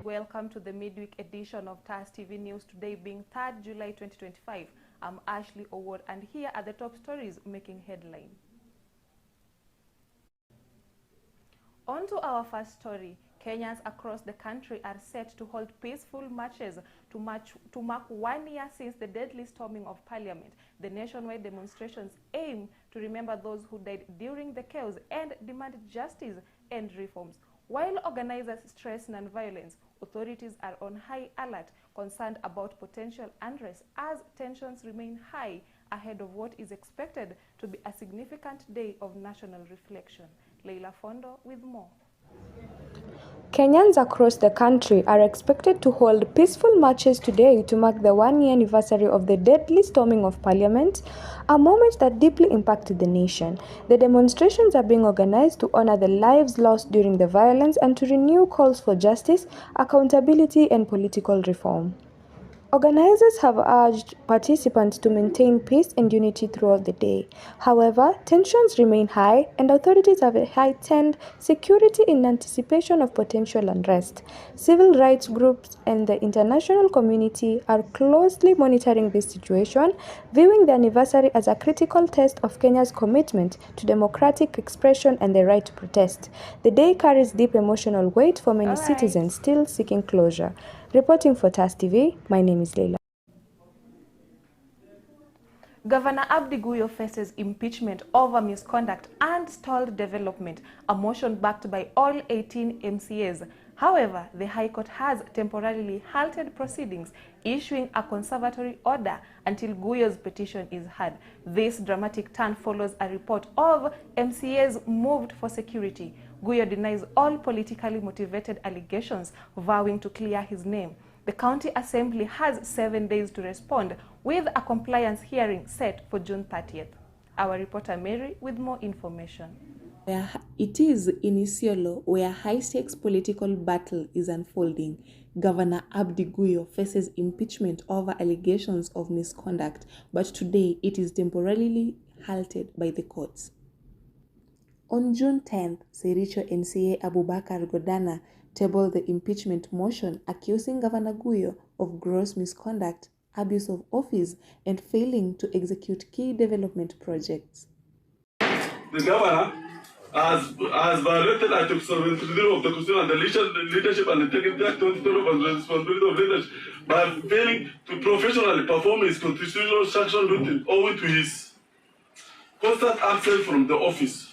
Welcome to the midweek edition of TAS TV News, today being 3rd July 2025. I'm Arshley and here are the top stories making headline. On to our first story. Kenyans across the country are set to hold peaceful marches to mark 1 year since the deadly storming of Parliament. The nationwide demonstrations aim to remember those who died during the chaos and demand justice and reforms. While organizers stress non-violence, authorities are on high alert, concerned about potential unrest as tensions remain high ahead of what is expected to be a significant day of national reflection. Leila Fondo with more. Kenyans across the country are expected to hold peaceful marches today to mark the 1-year anniversary of the deadly storming of Parliament, a moment that deeply impacted the nation. The demonstrations are being organized to honor the lives lost during the violence and to renew calls for justice, accountability, and political reform. Organizers have urged participants to maintain peace and unity throughout the day. However, tensions remain high and authorities have heightened security in anticipation of potential unrest. Civil rights groups and the international community are closely monitoring this situation, viewing the anniversary as a critical test of Kenya's commitment to democratic expression and the right to protest. The day carries deep emotional weight for many citizens still seeking closure. Reporting for TAS TV, my name is Leila. Governor Abdi Guyo faces impeachment over misconduct and stalled development, a motion backed by all 18 MCAs. However, the High Court has temporarily halted proceedings, issuing a conservatory order until Guyo's petition is heard. This dramatic turn follows a report of MCAs moved for security. Guyo denies all politically motivated allegations, vowing to clear his name. The County Assembly has 7 days to respond, with a compliance hearing set for June 30th. Our reporter Mary with more information. It is in Isiolo where high-stakes political battle is unfolding. Governor Abdi Guyo faces impeachment over allegations of misconduct, but today it is temporarily halted by the courts. On June 10th, Sericho NCA Abubakar Godana tabled the impeachment motion accusing Governor Guyo of gross misconduct, abuse of office, and failing to execute key development projects. The governor has violated Article 73 of the Constitution and the Leadership and Integrity Act 2012 and the responsibility of leadership by failing to professionally perform his constitutional sanction duty owing to his constant absence from the office.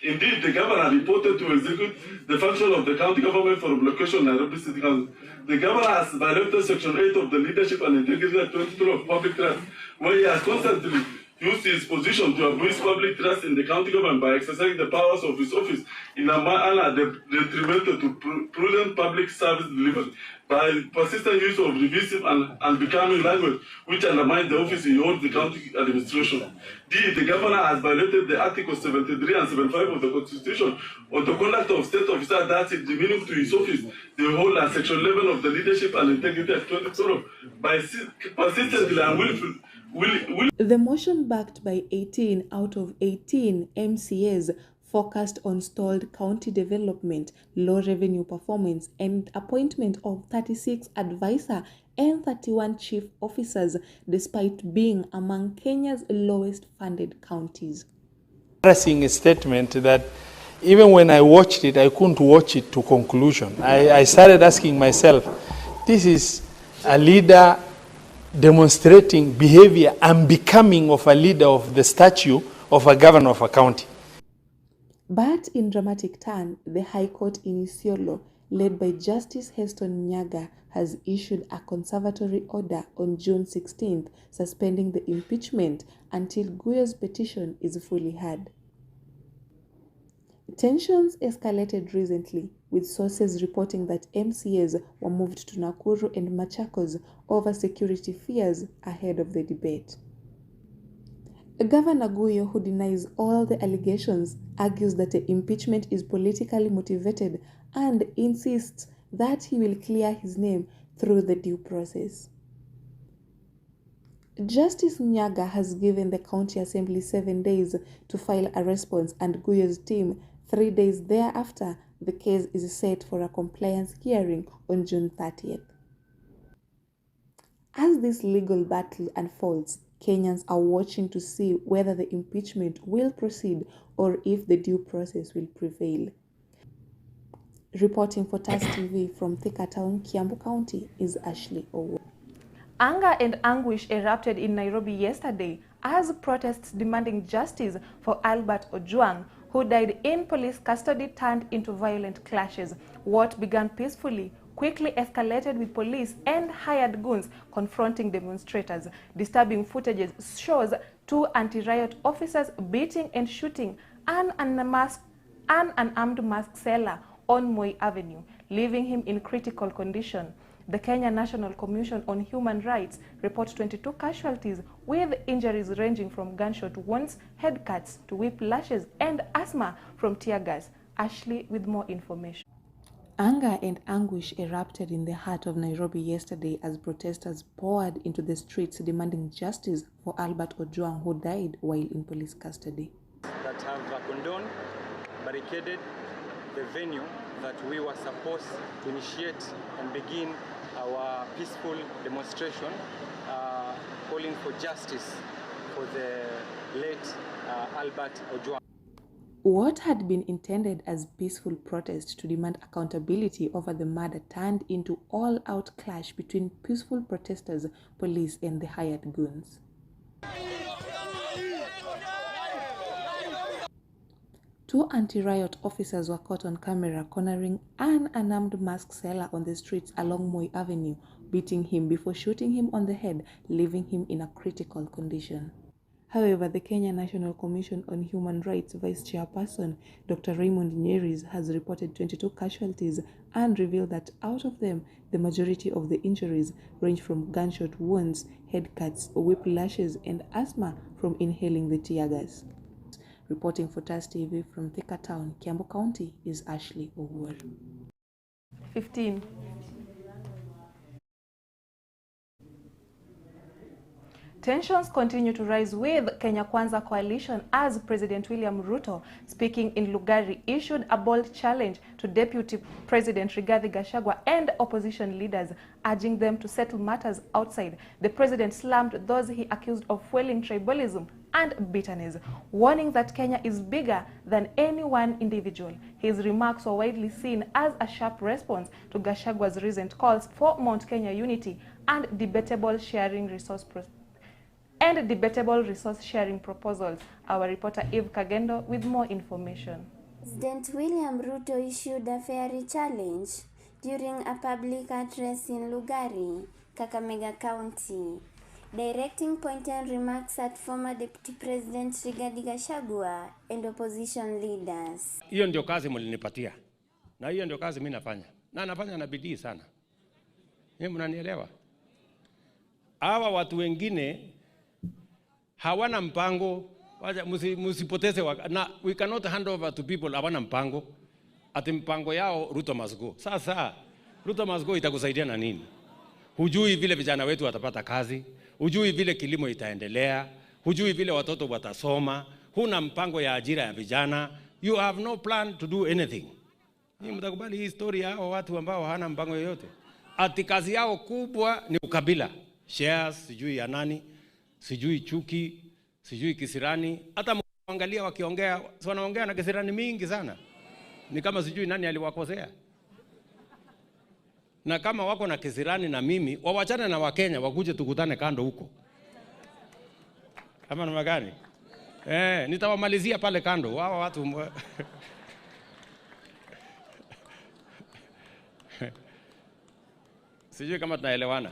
Indeed, the governor reported to execute the function of the county government for location Nairobi City Council. The governor has violated Section 8 of the Leadership and Integrity Act 2012 of Public Trust, where he has constantly used his position to abuse public trust in the county government by exercising the powers of his office in a manner detrimental to prudent public service delivery, by persistent use of divisive and unbecoming language which undermines the office he holds the county administration. The governor has violated the Articles 73 and 75 of the Constitution on the conduct of state officers that is demeaning to his office, the whole and Section 11 of the Leadership and Integrity Act 2012 by persistently and willfully. The motion backed by 18 out of 18 MCAs focused on stalled county development, low revenue performance, and appointment of 36 advisor and 31 chief officers, despite being among Kenya's lowest funded counties. Embarrassing statement that even when I watched it, I couldn't watch it to conclusion. I started asking myself, this is a leader demonstrating behavior unbecoming of a leader of the stature of a governor of a county. But in dramatic turn, the High Court in Isiolo, led by Justice Heston Nyaga, has issued a conservatory order on June 16th, suspending the impeachment until Guyo's petition is fully heard. Tensions escalated recently, with sources reporting that MCAs were moved to Nakuru and Machakos over security fears ahead of the debate. Governor Guyo, who denies all the allegations, argues that the impeachment is politically motivated and insists that he will clear his name through the due process. Justice Nyaga has given the County Assembly 7 days to file a response, and Guyo's team 3 days thereafter, the case is set for a compliance hearing on June 30th. As this legal battle unfolds, Kenyans are watching to see whether the impeachment will proceed or if the due process will prevail. Reporting for TAS TV from Thika Town, Kiambu County is Arshley. Anger and anguish erupted in Nairobi yesterday as protests demanding justice for Albert Ojwang, who died in police custody, turned into violent clashes. What began peacefully quickly escalated with police and hired goons confronting demonstrators. Disturbing footage shows 2 anti-riot officers beating and shooting an unarmed masked seller on Moi Avenue, leaving him in critical condition. The Kenya National Commission on Human Rights reports 22 casualties with injuries ranging from gunshot wounds, head cuts to whiplashes and asthma from tear gas. Arshley with more information. Anger and anguish erupted in the heart of Nairobi yesterday as protesters poured into the streets demanding justice for Albert Ojwang, who died while in police custody. That have condoned, barricaded the venue that we were supposed to initiate and begin our peaceful demonstration calling for justice for the late Albert Ojwang. What had been intended as peaceful protest to demand accountability over the murder turned into all-out clash between peaceful protesters, police, and the hired goons. Two anti-riot officers were caught on camera cornering an unarmed masked seller on the streets along Moi Avenue, beating him before shooting him on the head, leaving him in a critical condition. However, the Kenya National Commission on Human Rights Vice Chairperson Dr. Raymond Nyeris has reported 22 casualties and revealed that out of them, the majority of the injuries range from gunshot wounds, head cuts, whiplashes, and asthma from inhaling the tear gas. Reporting for TAS TV from Thika Town, Kiambu County is Arshley. 15. Tensions continue to rise with Kenya Kwanza coalition as President William Ruto, speaking in Lugari, issued a bold challenge to Deputy President Rigathi Gachagua and opposition leaders, urging them to settle matters outside. The president slammed those he accused of fueling tribalism and bitterness, warning that Kenya is bigger than any one individual. His remarks were widely seen as a sharp response to Gachagua's recent calls for Mount Kenya unity and debatable resource sharing proposals. Our reporter Eve Kagendo with more information. President William Ruto issued a fiery challenge during a public address in Lugari, Kakamega County, directing pointed remarks at former Deputy President Rigathi Gachagua and opposition leaders. Hiyo ndio kazi mlinipatia. Na hiyo ndio kazi mimi nafanya. Na nafanya na bidii sana. Yeye mnanielewa? Hawa watu wengine hawana mpango, musipoteze na we cannot hand over to people hawana mpango. Ati mpango yao Ruto must go. Sasa Ruto must go itakusaidia na nini? Hujui vile vijana wetu watapata kazi, hujui vile kilimo itaendelea, hujui vile watoto watasoma, huna mpango ya ajira ya vijana. You have no plan to do anything. Ni mtakubali hii story hao watu ambao hawana mpango yoyote. Ati kazi yao kubwa ni ukabila. Shares, sijui ya nani, sijui chuki, sijui kisirani. Hata mwangalia wakiongea, wanaongea na kisirani mingi sana. Ni kama sijui nani aliwakosea. Na kama wako na kisirani na mimi, wawachane na Wakenya, wakuje tukutane kando huko. Kama namna gani? Nitawamalizia pale kando. Wao watu sijui kama tunaelewana.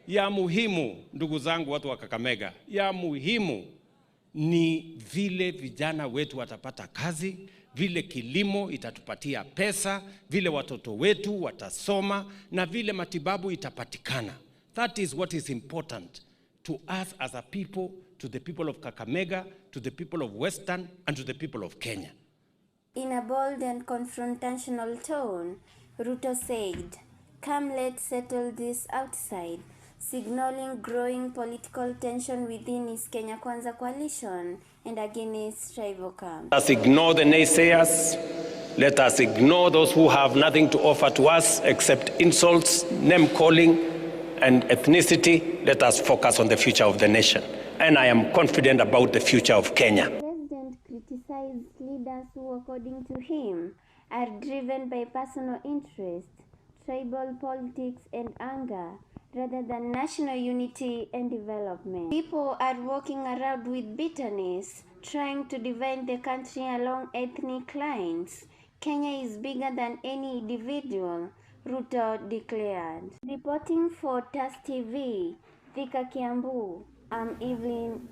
Ya muhimu, ndugu zangu watu wa Kakamega, ya muhimu ni vile vijana wetu watapata kazi, vile kilimo itatupatia pesa, vile watoto wetu watasoma, na vile matibabu itapatikana. That is what is important to us as a people, to the people of Kakamega, to the people of Western, and to the people of Kenya. In a bold and confrontational tone, Ruto said, "Come, let's settle this outside," signaling growing political tension within his Kenya Kwanza coalition and against rival camps. Let's ignore the naysayers. Let us ignore those who have nothing to offer to us except insults, name-calling, and ethnicity. Let us focus on the future of the nation. And I am confident about the future of Kenya. The president criticized leaders who, according to him, are driven by personal interest, tribal politics, and anger, rather than national unity and development. People are walking around with bitterness, trying to divide the country along ethnic lines. Kenya is bigger than any individual, Ruto declared. Reporting for TAS TV, Thika, Kiambu, I'm Evelyn.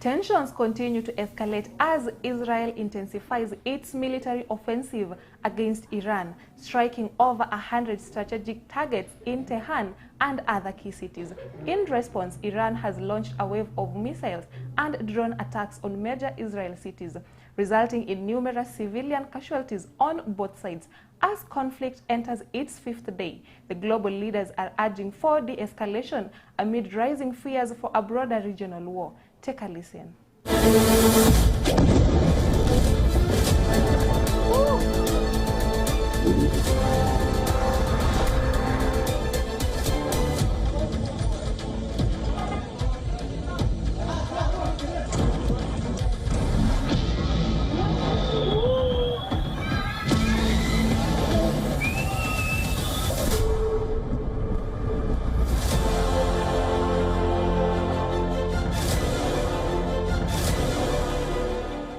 Tensions continue to escalate as Israel intensifies its military offensive against Iran, striking over 100 strategic targets in Tehran and other key cities. In response, Iran has launched a wave of missiles and drone attacks on major Israeli cities, resulting in numerous civilian casualties on both sides. As conflict enters its fifth day, the global leaders are urging for de-escalation amid rising fears for a broader regional war. Take a listen.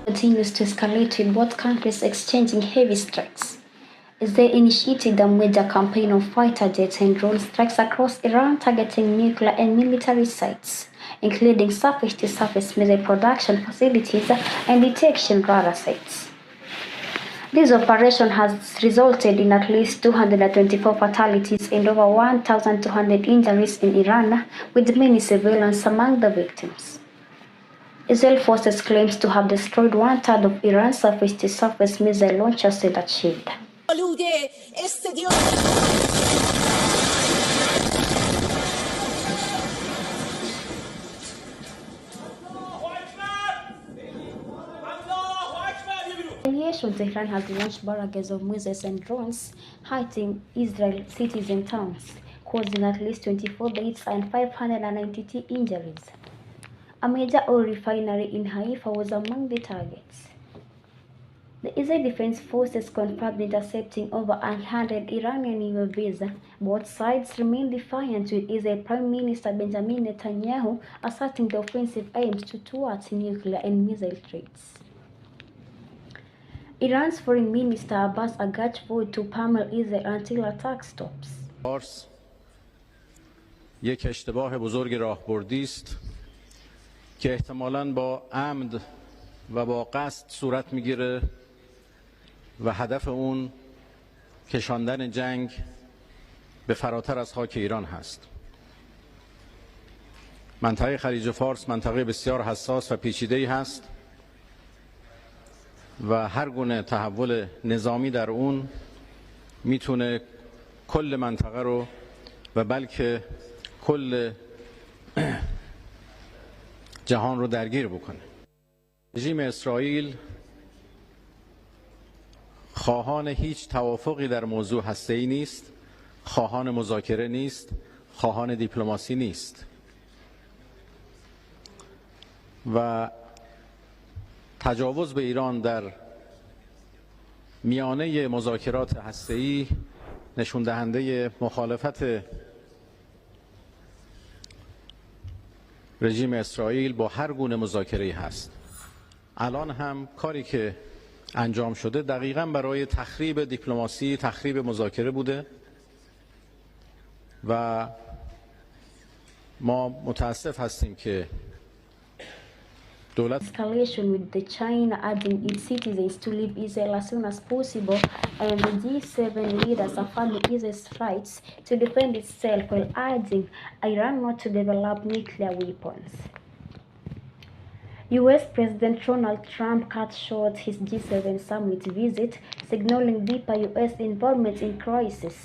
Continues to escalate with both countries exchanging heavy strikes as they initiated a major campaign of fighter jets and drone strikes across Iran targeting nuclear and military sites, including surface-to-surface missile production facilities and detection radar sites. This operation has resulted in at least 224 fatalities and over 1,200 injuries in Iran, with many civilians among the victims. Israel forces claims to have destroyed 1/3 of Iran's surface-to-surface missile launchers in that shield. Tehran has launched barrages of missiles and drones, hitting Israel cities and towns, causing at least 24 deaths and 592 injuries. A major oil refinery in Haifa was among the targets. The Israeli Defense Forces confirmed intercepting over 100 Iranian UAVs. Both sides remain defiant, with Israel Prime Minister Benjamin Netanyahu asserting the offensive aims to thwart nuclear and missile threats. Iran's Foreign Minister Abbas Araghchi vowed to pummel Israel until attack stops. فارس یک اشتباه بزرگ راهبردی است که احتمالاً با عمد و با قصد صورت میگیره و هدف اون کشاندن جنگ به فراتر از خاک ایران هست. منطقه خلیج فارس منطقه بسیار حساس و پیچیده‌ای هست و هر گونه تحول نظامی در اون میتونه کل منطقه رو و بلکه کل جهان رو درگیر بکنه. رژیم اسرائیل خواهان هیچ توافقی در موضوع هسته‌ای نیست، خواهان مذاکره نیست، خواهان دیپلماسی نیست و تجاوز به ایران در میانه مذاکرات هسته‌ای نشون دهنده مخالفت رژیم اسرائیل با هر گونه مذاکره‌ای هست. الان هم کاری که انجام شده دقیقاً برای تخریب دیپلماسی، تخریب مذاکره بوده و ما متاسف هستیم که escalation, with the China urging its citizens to leave Israel as soon as possible, and the G7 leaders affirming Israel's rights to defend itself while urging Iran not to develop nuclear weapons. US President Donald Trump cut short his G7 summit visit, signaling deeper US involvement in crisis.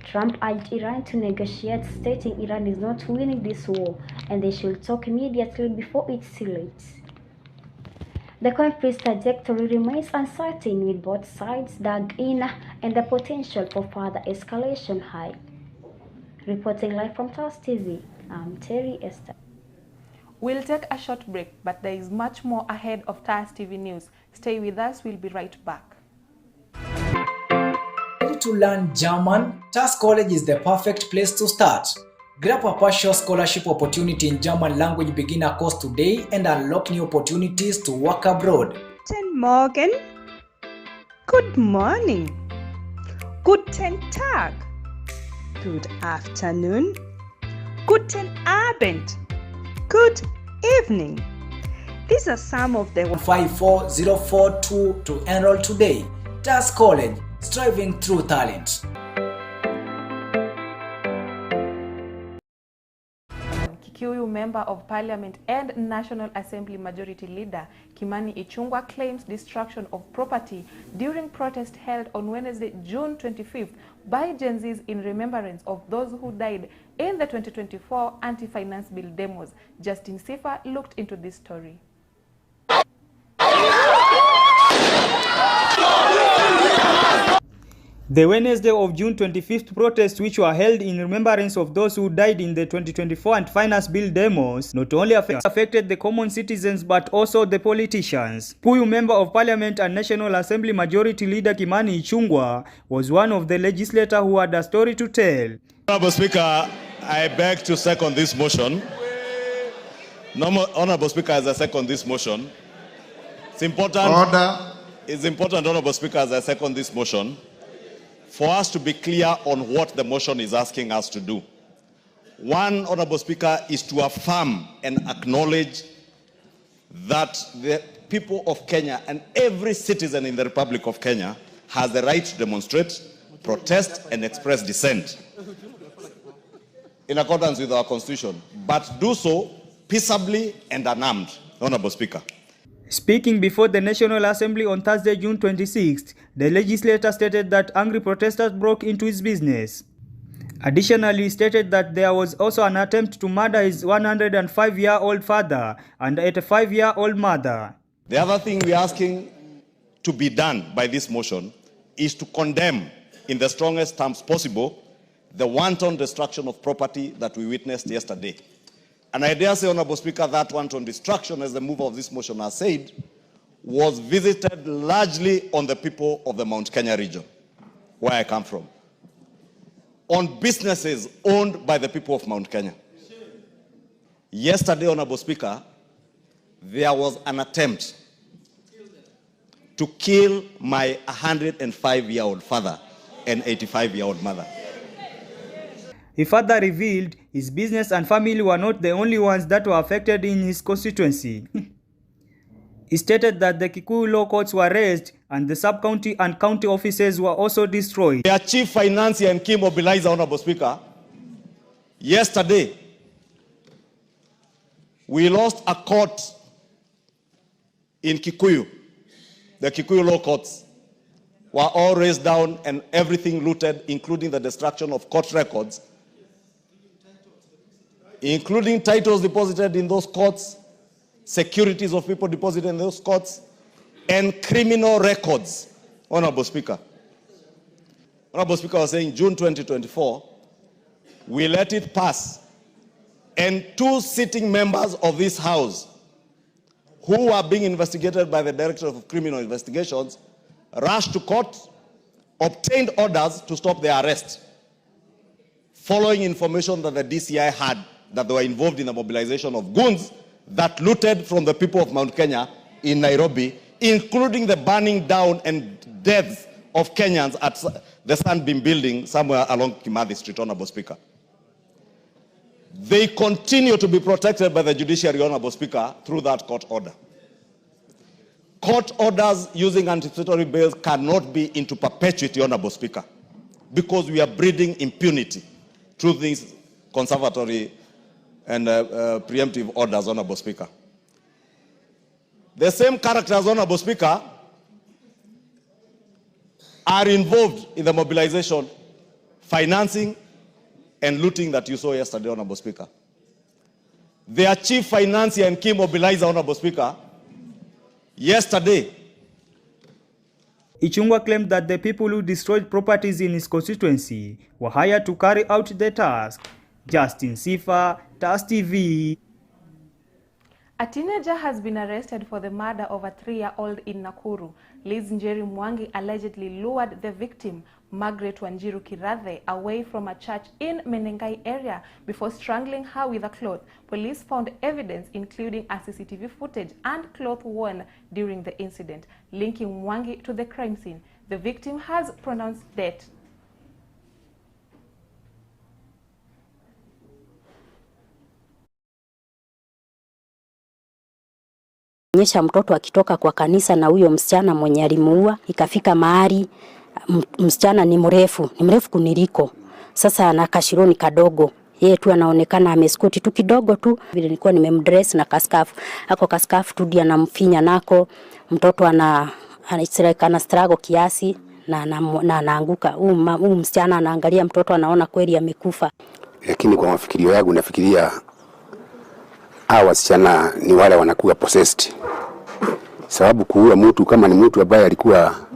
Trump urged Iran to negotiate, stating Iran is not winning this war and they should talk immediately before it's too late. The conflict's trajectory remains uncertain, with both sides dug in and the potential for further escalation high. Reporting live from TAS TV, I'm Terry Esther. We'll take a short break, but there is much more ahead of TAS TV News. Stay with us, we'll be right back. Ready to learn German? TAS College is the perfect place to start. Grab a partial scholarship opportunity in German language beginner course today and unlock new opportunities to work abroad. Guten Morgen. Good morning. Guten Tag. Good afternoon. Guten Abend. Good evening. These are some of the 54042 to enroll today. TAS College, striving through talent. Kikuyu Member of Parliament and National Assembly Majority Leader Kimani Ichung'wah claims destruction of property during protest held on Wednesday, June 25th by Gen Zs in remembrance of those who died in the 2024 anti-finance bill demos. Justin Sifa looked into this story. The Wednesday of June 25th protests, which were held in remembrance of those who died in the 2024 anti-finance bill demos, not only affected the common citizens but also the politicians. Kikuyu Member of Parliament and National Assembly Majority Leader Kimani Ichung'wah was one of the legislators who had a story to tell. Honorable Speaker, I beg to second this motion. Honorable Speaker, as I second this motion, it's important. Order. It's important, Honorable Speaker, as I second this motion, for us to be clear on what the motion is asking us to do. One, Honorable Speaker, is to affirm and acknowledge that the people of Kenya and every citizen in the Republic of Kenya has the right to demonstrate, protest, and express dissent in accordance with our Constitution, but do so peaceably and unarmed, Honorable Speaker. Speaking before the National Assembly on Thursday, June 26th, the legislator stated that angry protesters broke into his business. Additionally, he stated that there was also an attempt to murder his 105-year-old father and 85-year-old mother. The other thing we're asking to be done by this motion is to condemn, in the strongest terms possible, the wanton destruction of property that we witnessed yesterday. And I dare say, Honorable Speaker, that wanton destruction, as the mover of this motion has said, was visited largely on the people of the Mount Kenya region, where I come from, on businesses owned by the people of Mount Kenya. Yesterday, Honorable Speaker, there was an attempt to kill my 105-year-old father and 85-year-old mother. He further revealed his business and family were not the only ones that were affected in his constituency. He stated that the Kikuyu law courts were razed and the sub-county and county offices were also destroyed. Their chief financier and key mobilizer, Honorable Speaker, yesterday we lost a court in Kikuyu. The Kikuyu law courts were all razed down and everything looted, including the destruction of court records, including titles deposited in those courts, securities of people deposited in those courts, and criminal records, Honorable Speaker. Honorable Speaker was saying June 2024, we let it pass, and two sitting members of this House who are being investigated by the Director of Criminal Investigations rushed to court, obtained orders to stop their arrest, following information that the DCI had that they were involved in the mobilization of goons that looted from the people of Mount Kenya in Nairobi, including the burning down and deaths of Kenyans at the Sunbeam building somewhere along Kimathi Street, Honorable Speaker. They continue to be protected by the judiciary, Honorable Speaker, through that court order. Court orders using anticipatory bails cannot be into perpetuity, Honorable Speaker, because we are breeding impunity through these conservatory and preemptive orders, Honorable Speaker. The same characters, Honorable Speaker, are involved in the mobilization, financing, and looting that you saw yesterday, Honorable Speaker. Their chief financier and key mobilizer, Honorable Speaker, Yesterday, Ichung'wah claimed that the people who destroyed properties in his constituency were hired to carry out the task. Justin Sifa, TAS TV. A teenager has been arrested for the murder of a 3-year-old in Nakuru. Liz Njeri Mwangi allegedly lured the victim, Margaret Wanjiru Kirathe, away from a church in Menengai area before strangling her with a cloth. Police found evidence including a CCTV footage and cloth worn during the incident, linking Mwangi to the crime scene. The victim has pronounced death. Onyesha mtoto akitoka kwa kanisa na huyo msichana mwenye alimuua, ikafika mahali msichana ni mrefu kuniliko. Sasa ana kashironi kadogo. Yeye tu anaonekana ameskuti tu kidogo tu. Vile nilikuwa nimemdress na kaskafu. Ako kaskafu tu dia anamfinya nako. Mtoto ana struggle kiasi na anaanguka. Huyu msichana anaangalia mtoto anaona kweli amekufa. Lakini kwa mafikirio yangu nafikiria hawa wasichana ni wale wanakuwa possessed. Sababu kuua mtu kama ni mtu ambaye alikuwa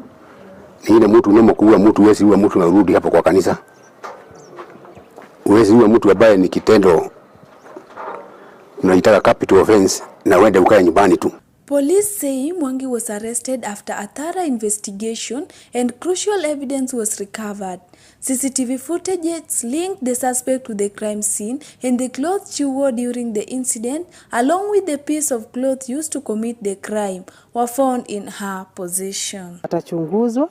ni ile mtu unamokuua mtu, wewe huwa mtu unarudi hapo kwa kanisa. Wewe huwa mtu ambaye ni kitendo unaitaka capital offense na uende ukae nyumbani tu. Police say Mwangi was arrested after a thorough investigation and crucial evidence was recovered. CCTV footage linked the suspect to the crime scene and the clothes she wore during the incident, along with the piece of cloth used to commit the crime, were found in her possession. Atachunguzwa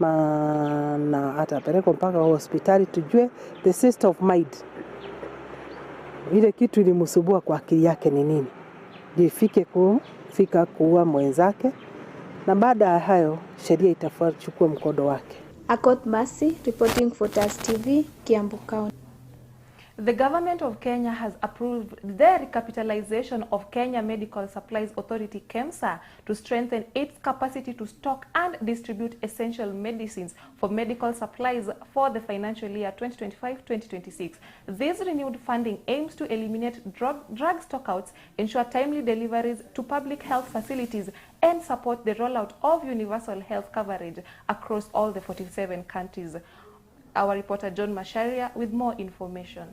na atapelekwa mpaka hospitali tujue the state of mind. Ile kitu ilimsubua kwa akili yake ni nini? Ifike kufika kuua mwenzake, na baada ya hayo sheria itachukua mkondo wake. Akot Mercy reporting for TAS TV, Kiambu County. The government of Kenya has approved the recapitalization of Kenya Medical Supplies Authority KEMSA to strengthen its capacity to stock and distribute essential medicines for medical supplies for the financial year 2025-2026. This renewed funding aims to eliminate drug stockouts, ensure timely deliveries to public health facilities, and support the rollout of universal health coverage across all the 47 countries. Our reporter John Masharia with more information.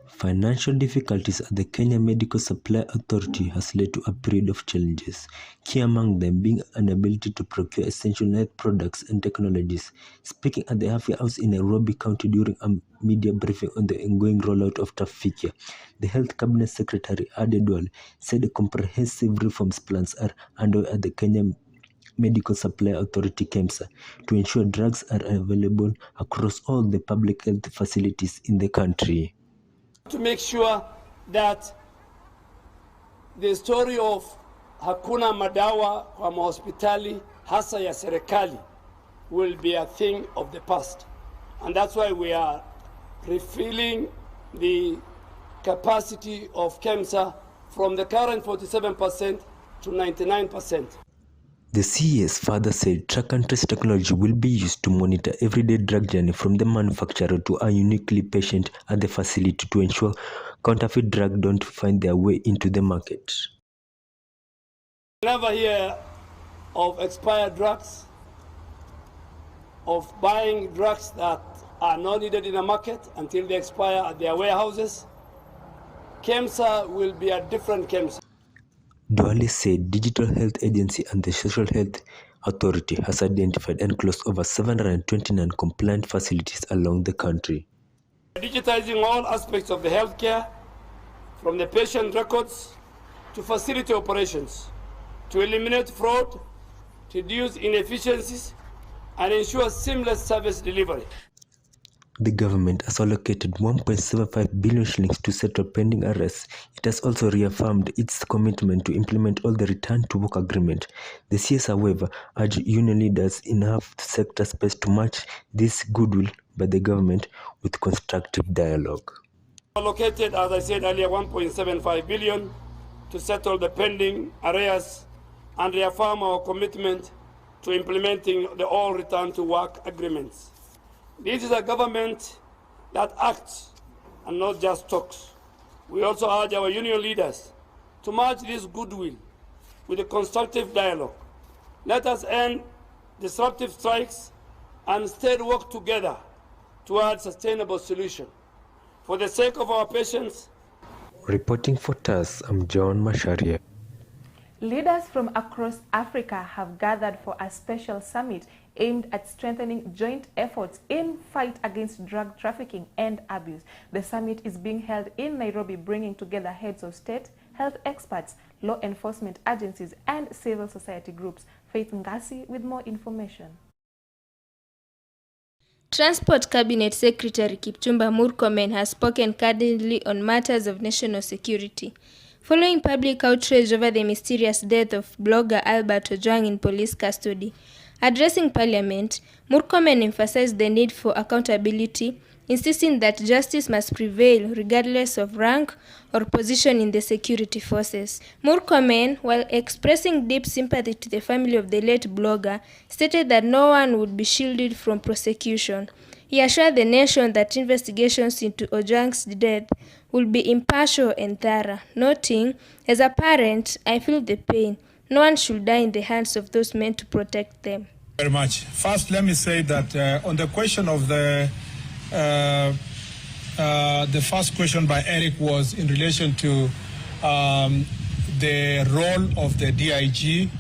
Financial difficulties at the Kenya Medical Supply Authority has led to a period of challenges, key among them being an ability to procure essential health products and technologies. Speaking at the Half-Year House in Nairobi County during a media briefing on the ongoing rollout of Tafikia, the Health Cabinet Secretary Adedwale said comprehensive reforms plans are underway at the Kenya Medical Supply Authority KEMSA to ensure drugs are available across all the public health facilities in the country. To make sure that the story of hakuna madawa kwa mahospitali hasa ya serikali will be a thing of the past. And that's why we are refilling the capacity of KEMSA from the current 47% to 99%. The CES further said track and trace technology will be used to monitor everyday drug journey from the manufacturer to a uniquely patient at the facility to ensure counterfeit drugs don't find their way into the market. Never hear of expired drugs, of buying drugs that are not needed in the market until they expire at their warehouses. KEMSA will be a different KEMSA. Duale said Digital Health Agency and the Social Health Authority has identified and closed over 729 compliant facilities along the country. Digitizing all aspects of the healthcare, from the patient records to facility operations, to eliminate fraud, to reduce inefficiencies, and ensure seamless service delivery. The government has allocated 1.75 billion shillings to settle pending arrests. It has also reaffirmed its commitment to implement all the return to work agreement. The CS, however, urged union leaders in health sector space to match this goodwill by the government with constructive dialogue. Allocated, as I said earlier, 1.75 billion to settle the pending arrears and reaffirm our commitment to implementing the all return to work agreements. This is a government that acts and not just talks. We also urge our union leaders to match this goodwill with a constructive dialogue. Let us end disruptive strikes and instead work together towards sustainable solution. For the sake of our patients. Reporting for TAS, I'm John Masharia. Leaders from across Africa have gathered for a special summit aimed at strengthening joint efforts in fight against drug trafficking and abuse. The summit is being held in Nairobi, bringing together heads of state, health experts, law enforcement agencies, and civil society groups. Faith Ngasi with more information. Transport Cabinet Secretary Kipchumba Murkomen has spoken candidly on matters of national security. Following public outrage over the mysterious death of blogger Albert Ojwang in police custody, addressing Parliament, Murkomen emphasized the need for accountability, insisting that justice must prevail regardless of rank or position in the security forces. Murkomen, while expressing deep sympathy to the family of the late blogger, stated that no one would be shielded from prosecution. He assured the nation that investigations into Ojwang's death will be impartial and thorough, noting, "As a parent, I feel the pain. No one should die in the hands of those meant to protect them." Very much. First, let me say that on the question of the first question by Eric was in relation to the role of the DIG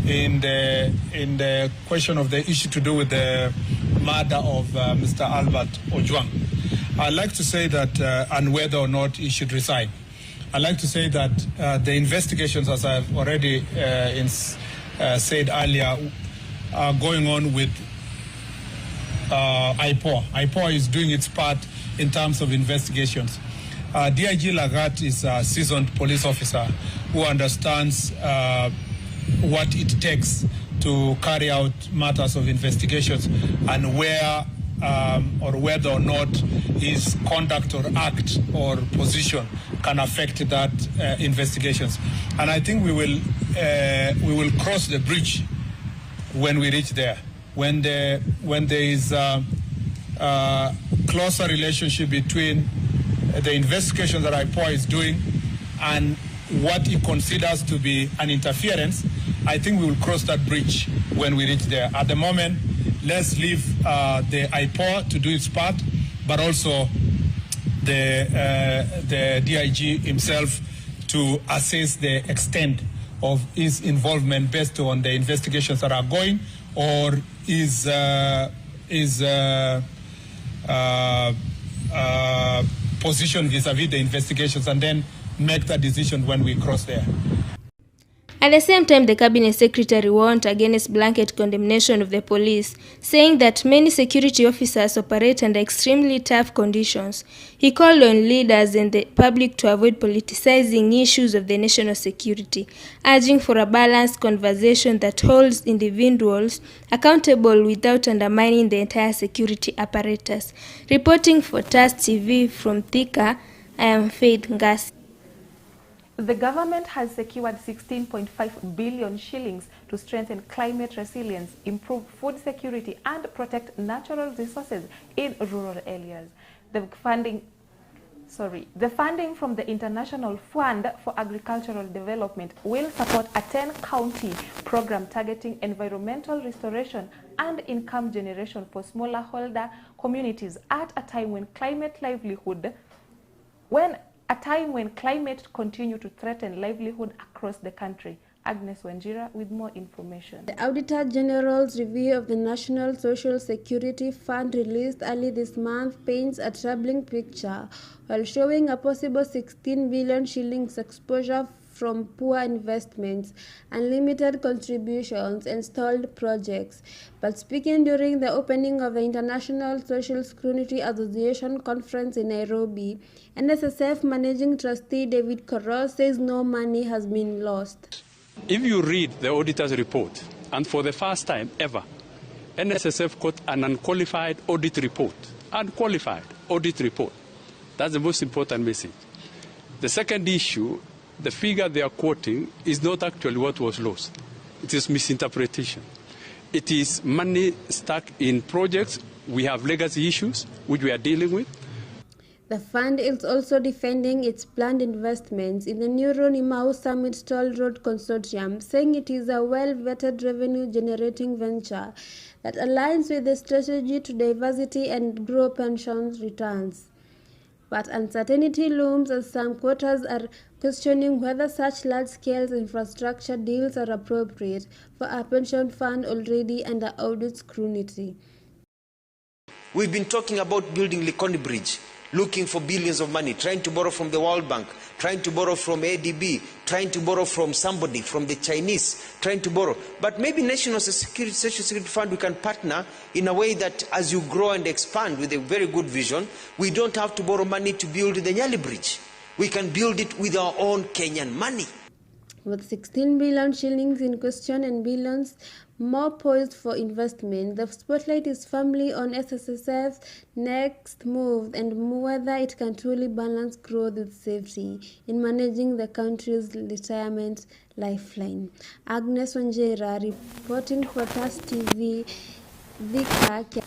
in the question of the issue to do with the murder of Mr. Albert Ojwang. I'd like to say that, and whether or not he should resign, I'd like to say that the investigations, as I've already said earlier, are going on with IPOA. IPOA is doing its part in terms of investigations. DIG Lagat is a seasoned police officer who understands what it takes to carry out matters of investigations and where or whether or not his conduct or act or position can affect that investigations. And I think we will cross the bridge when we reach there. When there is a closer relationship between the investigation that IPOA is doing and what he considers to be an interference, I think we will cross that bridge when we reach there. At the moment, let's leave the IPOA to do its part, but also the DIG himself to assess the extent of his involvement based on the investigations that are going, or his position vis-a-vis the investigations, and then make that decision when we cross there. At the same time, the Cabinet Secretary warned against blanket condemnation of the police, saying that many security officers operate under extremely tough conditions. He called on leaders and the public to avoid politicizing issues of the national security, urging for a balanced conversation that holds individuals accountable without undermining the entire security apparatus. Reporting for TAS TV from Thika, I am Faith Ngasi. The government has secured 16.5 billion shillings to strengthen climate resilience, improve food security, and protect natural resources in rural areas. The funding from the International Fund for Agricultural Development will support a 10-county program targeting environmental restoration and income generation for smallholder communities at a time when climate continue to threaten livelihood across the country. Agnes Wanjira with more information. The Auditor General's review of the National Social Security Fund released early this month paints a troubling picture, while showing a possible 16 billion shillings exposure from poor investments, unlimited contributions, and stalled projects. But speaking during the opening of the International Social Security Association conference in Nairobi, NSSF Managing Trustee David Koros says no money has been lost. If you read the auditor's report, and for the first time ever, NSSF got an unqualified audit report. Unqualified audit report. That's the most important message. The second issue, the figure they are quoting is not actually what was lost. It is misinterpretation. It is money stuck in projects. We have legacy issues which we are dealing with. The fund is also defending its planned investments in the Neuro-Nimau Summit Toll Road Consortium, saying it is a well-vetted revenue-generating venture that aligns with the strategy to diversity and grow pensions returns. But uncertainty looms as some quarters are questioning whether such large-scale infrastructure deals are appropriate for a pension fund already under audit scrutiny. We've been talking about building Likoni Bridge, looking for billions of money, trying to borrow from the World Bank, trying to borrow from ADB, trying to borrow from somebody, from the Chinese, trying to borrow. But maybe National Social Security Fund, we can partner in a way that as you grow and expand with a very good vision, we don't have to borrow money to build the Nyali Bridge. We can build it with our own Kenyan money. With 16 billion shillings in question and billions more poised for investment, the spotlight is firmly on SSSF's next move and whether it can truly balance growth with safety in managing the country's retirement lifeline. Agnes Wanjera reporting for TAS TV, Thika.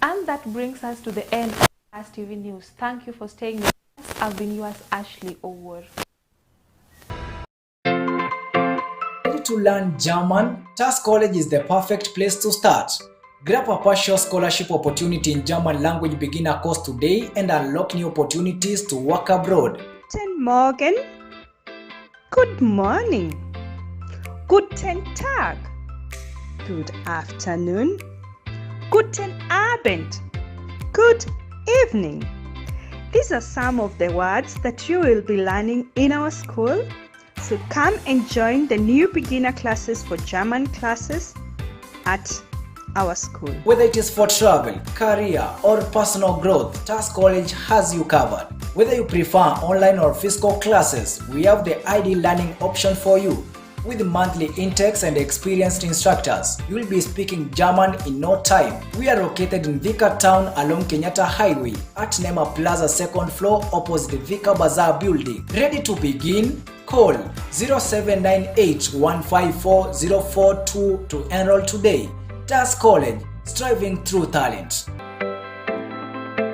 And that brings us to the end of TAS TV News. Thank you for staying with us. I've been yours, Arshley Owor. To learn German, TAS College is the perfect place to start. Grab a partial scholarship opportunity in German language beginner course today and unlock new opportunities to work abroad. Guten Morgen. Good morning. Guten Tag. Good afternoon. Guten Abend. Good evening. These are some of the words that you will be learning in our school. So come and join the new beginner classes for German classes at our school. Whether it is for travel, career, or personal growth, TAS College has you covered. Whether you prefer online or physical classes, we have the ideal learning option for you. With monthly intakes and experienced instructors, you will be speaking German in no time. We are located in Thika Town along Kenyatta Highway at Nema Plaza 2nd floor opposite Thika Bazaar building. Ready to begin? Call 0798-154-042 to enroll today. TAS College, striving through talent.